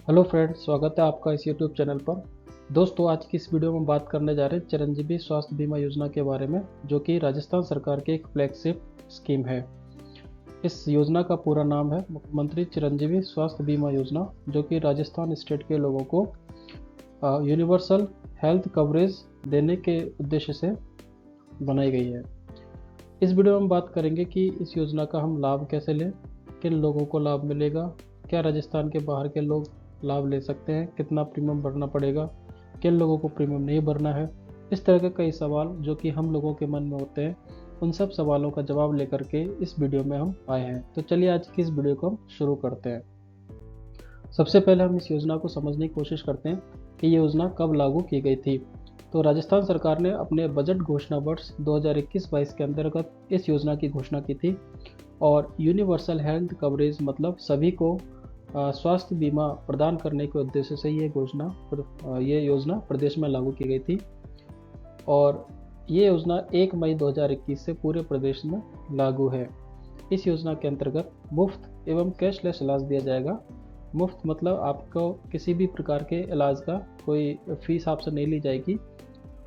Hello friends, स्वागत है आपका इस यूट्यूब चैनल पर। दोस्तों, आज की इस वीडियो में बात करने जा रहे हैं चिरंजीवी स्वास्थ्य बीमा योजना के बारे में, जो कि राजस्थान सरकार की एक फ्लैगशिप स्कीम है। इस योजना का पूरा नाम है मुख्यमंत्री चिरंजीवी स्वास्थ्य बीमा योजना, जो कि राजस्थान स्टेट के लोगों को यूनिवर्सल हेल्थ कवरेज देने के उद्देश्य से बनाई गई है। इस वीडियो में हम बात करेंगे कि इस योजना का हम लाभ कैसे लें, किन लोगों को लाभ मिलेगा, क्या राजस्थान के बाहर के लोग लाभ ले सकते हैं, कितना प्रीमियम भरना पड़ेगा, किन लोगों को प्रीमियम नहीं भरना है। इस तरह के कई सवाल जो कि हम लोगों के मन में होते हैं, उन सब सवालों का जवाब लेकर के इस वीडियो में हम आए हैं। तो चलिए आज की इस वीडियो को हम शुरू करते हैं। सबसे पहले हम इस योजना को समझने की कोशिश करते हैं कि ये योजना कब लागू की गई थी। तो राजस्थान सरकार ने अपने बजट घोषणा वर्ष 2021-22 के अंतर्गत इस योजना की घोषणा की थी और यूनिवर्सल हेल्थ कवरेज मतलब सभी को स्वास्थ्य बीमा प्रदान करने के उद्देश्य से ये योजना प्रदेश में लागू की गई थी। और ये योजना 1 मई 2021 से पूरे प्रदेश में लागू है। इस योजना के अंतर्गत मुफ्त एवं कैशलेस इलाज दिया जाएगा। मुफ्त मतलब आपको किसी भी प्रकार के इलाज का कोई फीस आपसे नहीं ली जाएगी,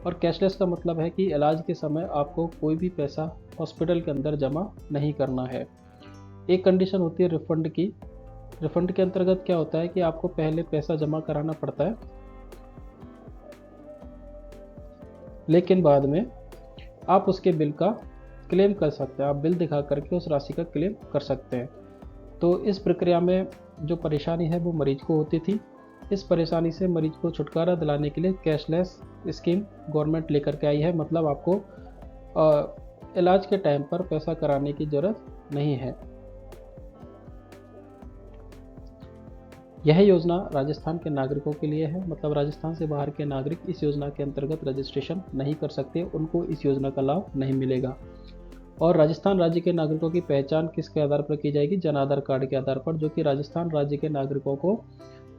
और कैशलेस का मतलब है कि इलाज के समय आपको कोई भी पैसा हॉस्पिटल के अंदर जमा नहीं करना है। एक कंडीशन होती है रिफंड की। रिफंड के अंतर्गत क्या होता है कि आपको पहले पैसा जमा कराना पड़ता है, लेकिन बाद में आप उसके बिल का क्लेम कर सकते हैं। आप बिल दिखा करके उस राशि का क्लेम कर सकते हैं। तो इस प्रक्रिया में जो परेशानी है वो मरीज को होती थी। इस परेशानी से मरीज को छुटकारा दिलाने के लिए कैशलेस स्कीम गवर्नमेंट लेकर के आई है। मतलब आपको इलाज के टाइम पर पैसा कराने की ज़रूरत नहीं है। यह योजना राजस्थान के नागरिकों के लिए है। मतलब राजस्थान से बाहर के नागरिक इस योजना के अंतर्गत रजिस्ट्रेशन नहीं कर सकते, उनको इस योजना का लाभ नहीं मिलेगा। और राजस्थान राज्य के नागरिकों की पहचान किसके आधार पर की जाएगी? जन आधार कार्ड के आधार पर, जो कि राजस्थान राज्य के नागरिकों को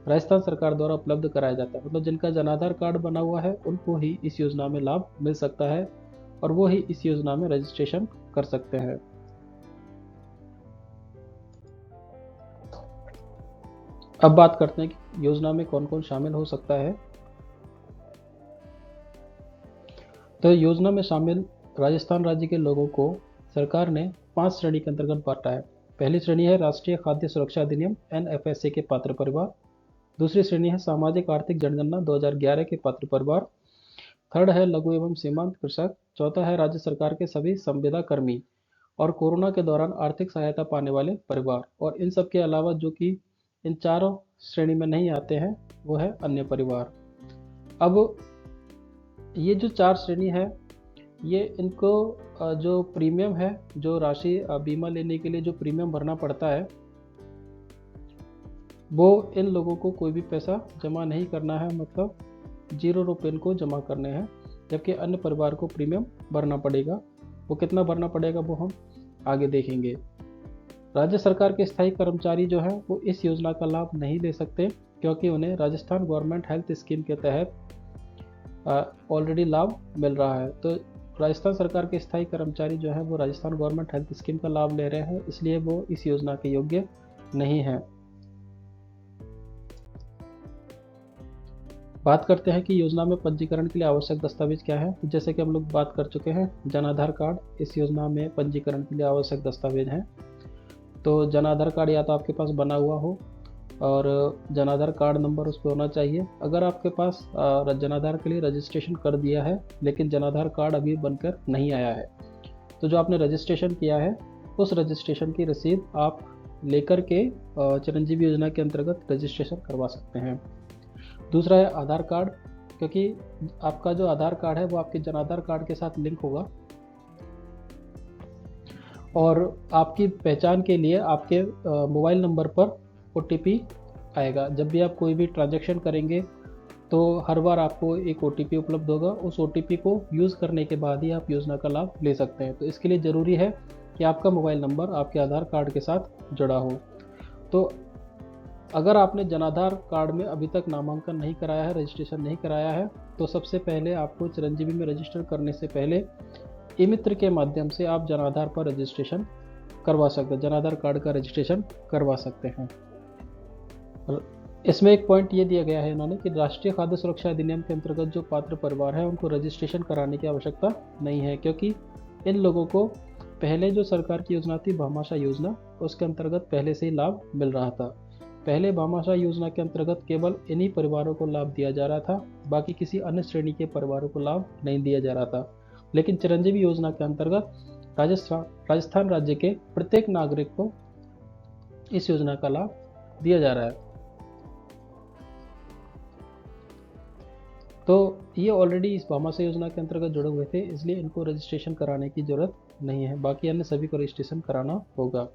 राजस्थान सरकार द्वारा उपलब्ध कराया जाता है। मतलब जिनका जन आधार कार्ड बना हुआ है उनको ही इस योजना में लाभ मिल सकता है और वो ही इस योजना में रजिस्ट्रेशन कर सकते हैं। अब बात करते हैं कि योजना में कौन कौन शामिल हो सकता है। तो योजना में शामिल राजस्थान राज्य के लोगों को सरकार ने 5 श्रेणी के अंतर्गत बांटा है। पहली श्रेणी है राष्ट्रीय खाद्य सुरक्षा अधिनियम NFSA के पात्र परिवार। दूसरी श्रेणी है सामाजिक आर्थिक जनगणना 2011 के पात्र परिवार। थर्ड है लघु एवं सीमांत कृषक। चौथा है राज्य सरकार के सभी संविदा कर्मी और कोरोना के दौरान आर्थिक सहायता पाने वाले परिवार। और इन सब के अलावा जो कि इन चारों श्रेणी में नहीं आते हैं वो है अन्य परिवार। अब ये जो 4 श्रेणी है, ये इनको जो प्रीमियम है, जो राशि बीमा लेने के लिए जो प्रीमियम भरना पड़ता है, वो इन लोगों को कोई भी पैसा जमा नहीं करना है। मतलब 0 रुपये इनको जमा करने हैं। जबकि अन्य परिवार को प्रीमियम भरना पड़ेगा। वो कितना भरना पड़ेगा वो हम आगे देखेंगे। राज्य सरकार के स्थायी कर्मचारी जो हैं वो इस योजना का लाभ नहीं ले सकते, क्योंकि उन्हें राजस्थान गवर्नमेंट हेल्थ स्कीम के तहत ऑलरेडी लाभ मिल रहा है। तो राजस्थान सरकार के स्थायी कर्मचारी जो है वो राजस्थान गवर्नमेंट हेल्थ स्कीम का लाभ ले रहे हैं, इसलिए वो इस योजना के योग्य नहीं है। बात करते हैं कि योजना में पंजीकरण के लिए आवश्यक दस्तावेज क्या है। तो जैसे कि हम लोग बात कर चुके हैं, जन आधार कार्ड इस योजना में पंजीकरण के लिए आवश्यक दस्तावेज हैं। तो जन आधार कार्ड या तो आपके पास बना हुआ हो और जन आधार कार्ड नंबर उस पर होना चाहिए। अगर आपके पास जन आधार के लिए रजिस्ट्रेशन कर दिया है लेकिन जन आधार कार्ड अभी बनकर नहीं आया है, तो जो आपने रजिस्ट्रेशन किया है उस रजिस्ट्रेशन की रसीद आप लेकर के चिरंजीवी योजना के अंतर्गत रजिस्ट्रेशन करवा सकते हैं। दूसरा है आधार कार्ड, क्योंकि आपका जो आधार कार्ड है वो आपके जन आधार कार्ड के साथ लिंक होगा और आपकी पहचान के लिए आपके मोबाइल नंबर पर OTP आएगा। जब भी आप कोई भी ट्रांजैक्शन करेंगे तो हर बार आपको एक OTP उपलब्ध होगा। उस OTP को यूज़ करने के बाद ही आप योजना का लाभ ले सकते हैं। तो इसके लिए ज़रूरी है कि आपका मोबाइल नंबर आपके आधार कार्ड के साथ जुड़ा हो। तो अगर आपने जन आधार कार्ड में अभी तक नामांकन नहीं कराया है, रजिस्ट्रेशन नहीं कराया है, तो सबसे पहले आपको चिरंजीवी में रजिस्टर करने से पहले ई-मित्र के माध्यम से आप जन आधार पर रजिस्ट्रेशन करवा सकते हैं, जन आधार कार्ड का रजिस्ट्रेशन करवा सकते हैं। इसमें एक पॉइंट ये दिया गया है इन्होंने कि राष्ट्रीय खाद्य सुरक्षा अधिनियम के अंतर्गत जो पात्र परिवार है उनको रजिस्ट्रेशन कराने की आवश्यकता नहीं है, क्योंकि इन लोगों को पहले जो सरकार की योजना थी भामाशाह योजना, उसके अंतर्गत पहले से ही लाभ मिल रहा था। पहले भामाशाह योजना के अंतर्गत केवल इन्हीं परिवारों को लाभ दिया जा रहा था, बाकी किसी अन्य श्रेणी के परिवारों को लाभ नहीं दिया जा रहा था। लेकिन चिरंजीवी योजना के अंतर्गत राजस्थान राज्य के प्रत्येक नागरिक को इस योजना का लाभ दिया जा रहा है। तो ये ऑलरेडी इस भामाशाह योजना के अंतर्गत जुड़े हुए थे, इसलिए इनको रजिस्ट्रेशन कराने की जरूरत नहीं है। बाकी अन्य सभी को रजिस्ट्रेशन कराना होगा।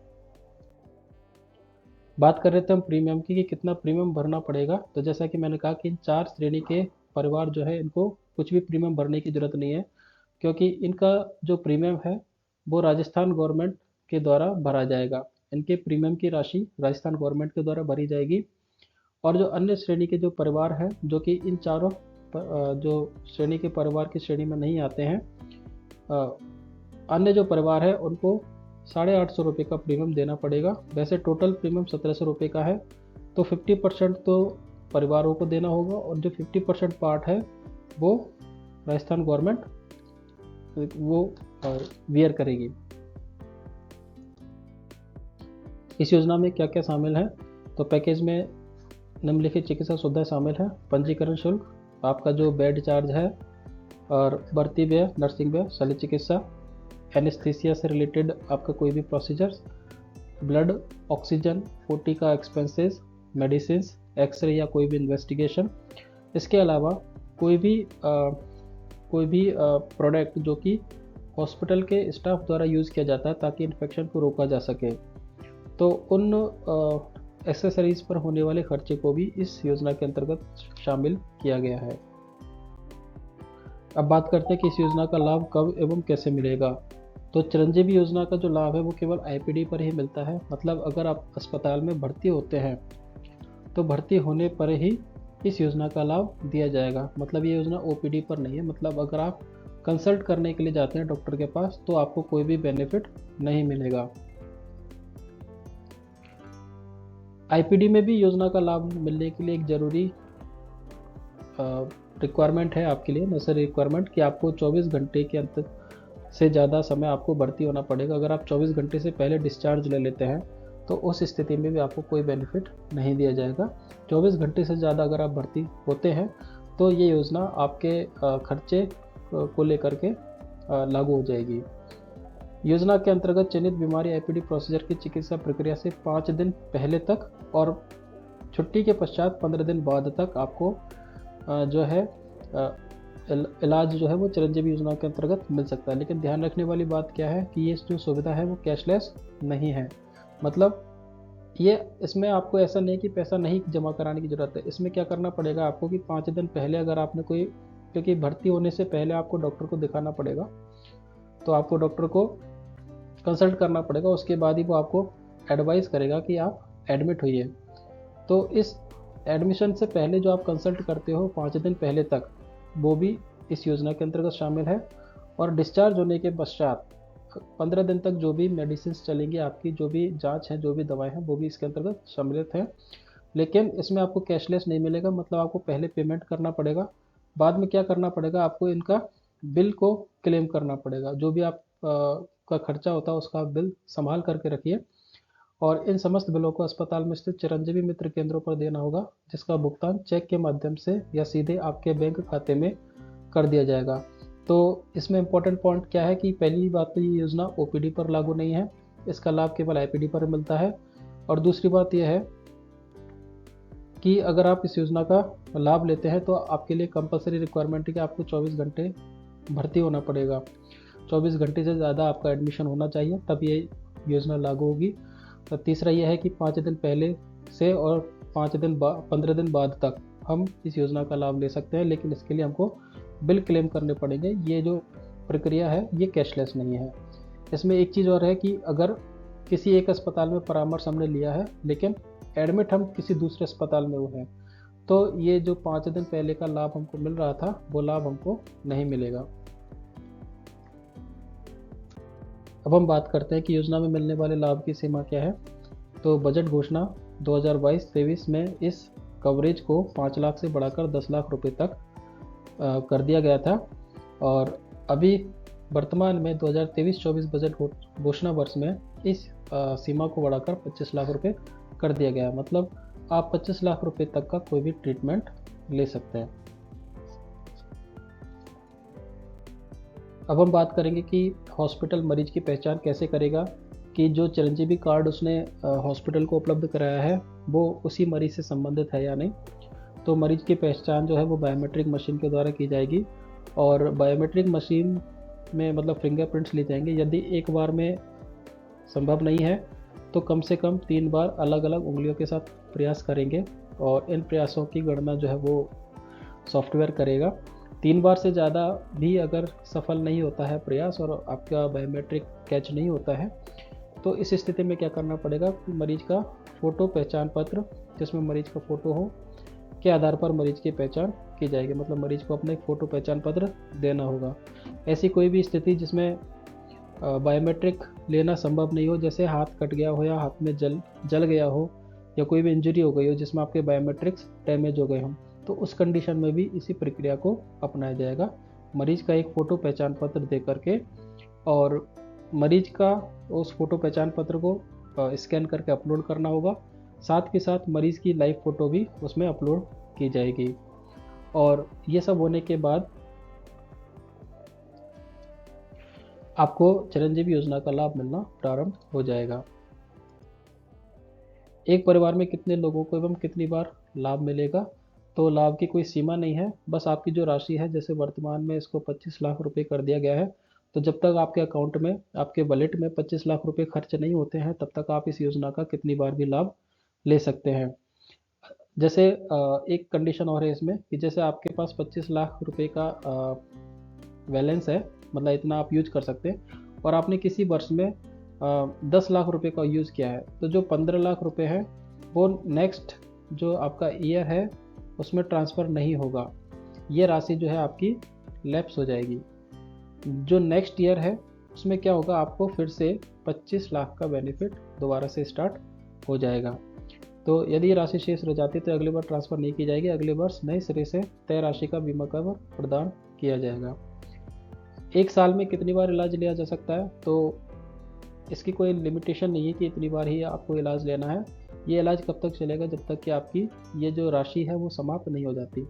बात कर रहे थे हम प्रीमियम की कि कितना प्रीमियम भरना पड़ेगा। तो जैसा कि मैंने कहा कि इन 4 श्रेणी के परिवार जो है इनको कुछ भी प्रीमियम भरने की जरूरत नहीं है, क्योंकि इनका जो प्रीमियम है वो राजस्थान गवर्नमेंट के द्वारा भरा जाएगा। इनके प्रीमियम की राशि राजस्थान गवर्नमेंट के द्वारा भरी जाएगी। और जो अन्य श्रेणी के जो परिवार हैं जो कि इन चारों जो श्रेणी के परिवार की श्रेणी में नहीं आते हैं, अन्य जो परिवार है उनको 850 रुपये का प्रीमियम देना पड़ेगा। वैसे टोटल प्रीमियम 1700 रुपये का है, तो 50% तो परिवारों को देना होगा और जो 50% पार्ट है वो राजस्थान गवर्नमेंट वो वियर करेगी। इस योजना में क्या क्या शामिल है? तो पैकेज में निम्नलिखित चिकित्सा सुविधाएं शामिल है। पंजीकरण शुल्क, आपका जो बेड चार्ज है और भर्ती व्यय, नर्सिंग व्यय, शल्य चिकित्सा, एनेस्थीसिया से रिलेटेड आपका कोई भी प्रोसीजर्स, ब्लड, ऑक्सीजन, ओटी का एक्सपेंसेस, मेडिसिन, एक्सरे या कोई भी इन्वेस्टिगेशन। इसके अलावा कोई भी प्रोडक्ट जो कि हॉस्पिटल के स्टाफ द्वारा यूज़ किया जाता है ताकि इन्फेक्शन को रोका जा सके, तो उन एक्सेसरीज पर होने वाले खर्चे को भी इस योजना के अंतर्गत शामिल किया गया है। अब बात करते हैं कि इस योजना का लाभ कब एवं कैसे मिलेगा। तो चिरंजीवी योजना का जो लाभ है वो केवल आईपीडी पर ही मिलता है। मतलब अगर आप अस्पताल में भर्ती होते हैं तो भर्ती होने पर ही इस योजना का लाभ दिया जाएगा। मतलब ये योजना ओपीडी पर नहीं है। मतलब अगर आप कंसल्ट करने के लिए जाते हैं डॉक्टर के पास तो आपको कोई भी बेनिफिट नहीं मिलेगा। आईपीडी में भी योजना का लाभ मिलने के लिए एक ज़रूरी रिक्वायरमेंट है आपके लिए, नेसेसरी रिक्वायरमेंट, कि आपको 24 घंटे के अंत से ज़्यादा समय आपको भर्ती होना पड़ेगा। अगर आप 24 घंटे से पहले डिस्चार्ज ले लेते हैं तो उस स्थिति में भी आपको कोई बेनिफिट नहीं दिया जाएगा। 24 घंटे से ज़्यादा अगर आप भर्ती होते हैं तो ये योजना आपके खर्चे को लेकर के लागू हो जाएगी। योजना के अंतर्गत चयनित बीमारी आईपीडी प्रोसीजर की चिकित्सा प्रक्रिया से 5 दिन पहले तक और छुट्टी के पश्चात 15 दिन बाद तक आपको जो है इलाज जो है वो चिरंजीवी योजना के अंतर्गत मिल सकता है। लेकिन ध्यान रखने वाली बात क्या है कि ये जो सुविधा है वो कैशलेस नहीं है। मतलब ये इसमें आपको ऐसा नहीं कि पैसा नहीं जमा कराने की ज़रूरत है। इसमें क्या करना पड़ेगा आपको कि 5 दिन पहले अगर आपने कोई, क्योंकि भर्ती होने से पहले आपको डॉक्टर को दिखाना पड़ेगा, तो आपको डॉक्टर को कंसल्ट करना पड़ेगा। उसके बाद ही वो आपको एडवाइस करेगा कि आप एडमिट होइए। तो इस एडमिशन से पहले जो आप कंसल्ट करते हो 5 दिन पहले तक, वो भी इस योजना के अंतर्गत शामिल है। और डिस्चार्ज होने के पश्चात 15 दिन तक जो भी मेडिसिन चलेंगी, आपकी जो भी जांच है, जो भी दवाएं हैं, वो भी इसके अंतर्गत सम्मिलित हैं। लेकिन इसमें आपको कैशलेस नहीं मिलेगा। मतलब आपको पहले पेमेंट करना पड़ेगा, बाद में क्या करना पड़ेगा, आपको इनका बिल को क्लेम करना पड़ेगा। जो भी आप का खर्चा होता है उसका बिल संभाल करके रखिए और इन समस्त बिलों को अस्पताल में स्थित चिरंजीवी मित्र केंद्रों पर देना होगा, जिसका भुगतान चेक के माध्यम से या सीधे आपके बैंक खाते में कर दिया जाएगा। तो इसमें इम्पोर्टेंट पॉइंट क्या है कि पहली बात तो ये योजना ओपीडी पर लागू नहीं है, इसका लाभ केवल आईपीडी पर मिलता है। और दूसरी बात यह है कि अगर आप इस योजना का लाभ लेते हैं तो आपके लिए कंपलसरी रिक्वायरमेंट है कि आपको 24 घंटे भर्ती होना पड़ेगा। 24 घंटे से ज़्यादा आपका एडमिशन होना चाहिए, तब ये योजना लागू होगी। तो तीसरा यह है कि 5 दिन पहले से और 15 दिन बाद तक हम इस योजना का लाभ ले सकते हैं, लेकिन इसके लिए हमको बिल क्लेम करने पड़ेंगे। ये जो प्रक्रिया है ये कैशलेस नहीं है। इसमें एक चीज़ और है कि अगर किसी एक अस्पताल में परामर्श हमने लिया है लेकिन एडमिट हम किसी दूसरे अस्पताल में हुए हैं, तो ये जो 5 दिन पहले का लाभ हमको मिल रहा था वो लाभ हमको नहीं मिलेगा। अब हम बात करते हैं कि योजना में मिलने वाले लाभ की सीमा क्या है। तो बजट घोषणा 2022-23 में इस कवरेज को 5 लाख से बढ़ाकर 10 लाख रुपए तक कर दिया गया था। और अभी वर्तमान में 2023-24 बजट घोषणा वर्ष में इस सीमा को बढ़ाकर 25 लाख रुपए कर दिया गया है। मतलब आप 25 लाख रुपए तक का कोई भी ट्रीटमेंट ले सकते हैं। अब हम बात करेंगे कि हॉस्पिटल मरीज की पहचान कैसे करेगा, कि जो चिरंजीवी कार्ड उसने हॉस्पिटल को उपलब्ध कराया है वो उसी मरीज से संबंधित है या नहीं। तो मरीज की पहचान जो है वो बायोमेट्रिक मशीन के द्वारा की जाएगी, और बायोमेट्रिक मशीन में मतलब फिंगरप्रिंट्स लिए जाएंगे। यदि एक बार में संभव नहीं है तो कम से कम 3 बार अलग अलग उंगलियों के साथ प्रयास करेंगे, और इन प्रयासों की गणना जो है वो सॉफ्टवेयर करेगा। 3 बार से ज़्यादा भी अगर सफल नहीं होता है प्रयास और आपका बायोमेट्रिक कैच नहीं होता है, तो इस स्थिति में क्या करना पड़ेगा कि मरीज का फ़ोटो पहचान पत्र, जिसमें मरीज का फ़ोटो हो, के आधार पर मरीज की पहचान की जाएगी। मतलब मरीज को अपना एक फ़ोटो पहचान पत्र देना होगा। ऐसी कोई भी स्थिति जिसमें बायोमेट्रिक लेना संभव नहीं हो, जैसे हाथ कट गया हो या हाथ में जल गया हो या कोई भी इंजरी हो गई हो जिसमें आपके बायोमेट्रिक्स डैमेज हो गए हों, तो उस कंडीशन में भी इसी प्रक्रिया को अपनाया जाएगा। मरीज का एक फ़ोटो पहचान पत्र दे करके, और मरीज का उस फ़ोटो पहचान पत्र को स्कैन करके अपलोड करना होगा। साथ के साथ मरीज़ की लाइव फ़ोटो भी उसमें अपलोड की जाएगी। और ये सब होने के बाद आपको चिरंजीवी योजना का लाभ मिलना प्रारंभ हो जाएगा। एक परिवार में कितने लोगों को एवं कितनी बार लाभ मिलेगा, तो लाभ की कोई सीमा नहीं है। बस आपकी जो राशि है, जैसे वर्तमान में इसको 25 लाख रुपए कर दिया गया है, तो जब तक आपके अकाउंट में, आपके वॉलेट में 25 लाख रुपए खर्च नहीं होते हैं, तब तक आप इस योजना का कितनी बार भी लाभ ले सकते हैं। जैसे एक कंडीशन और है इसमें, कि जैसे आपके पास 25 लाख रुपए का बैलेंस है, मतलब इतना आप यूज कर सकते हैं, और आपने किसी वर्ष में 10 लाख रुपए का यूज़ किया है, तो जो 15 लाख रुपए है वो नेक्स्ट जो आपका ईयर है उसमें ट्रांसफ़र नहीं होगा। ये राशि जो है आपकी लैप्स हो जाएगी। जो नेक्स्ट ईयर है उसमें क्या होगा, आपको फिर से 25 लाख का बेनिफिट दोबारा से स्टार्ट हो जाएगा। तो यदि ये राशि शेष रह जाती है तो अगली बार ट्रांसफ़र नहीं की जाएगी, अगले वर्ष नए सिरे से तय राशि का बीमा कवर प्रदान किया जाएगा। एक साल में कितनी बार इलाज लिया जा सकता है, तो इसकी कोई लिमिटेशन नहीं है कि इतनी बार ही आपको इलाज लेना है। ये इलाज कब तक चलेगा, जब तक कि आपकी ये जो राशि है वो समाप्त नहीं हो जाती।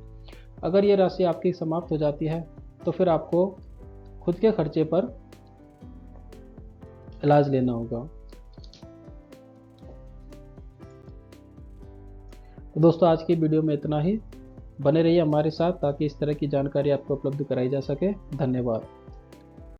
अगर ये राशि आपकी समाप्त हो जाती है तो फिर आपको खुद के खर्चे पर इलाज लेना होगा। तो दोस्तों, आज की वीडियो में इतना ही। बने रहिए हमारे साथ ताकि इस तरह की जानकारी आपको उपलब्ध कराई जा सके। धन्यवाद।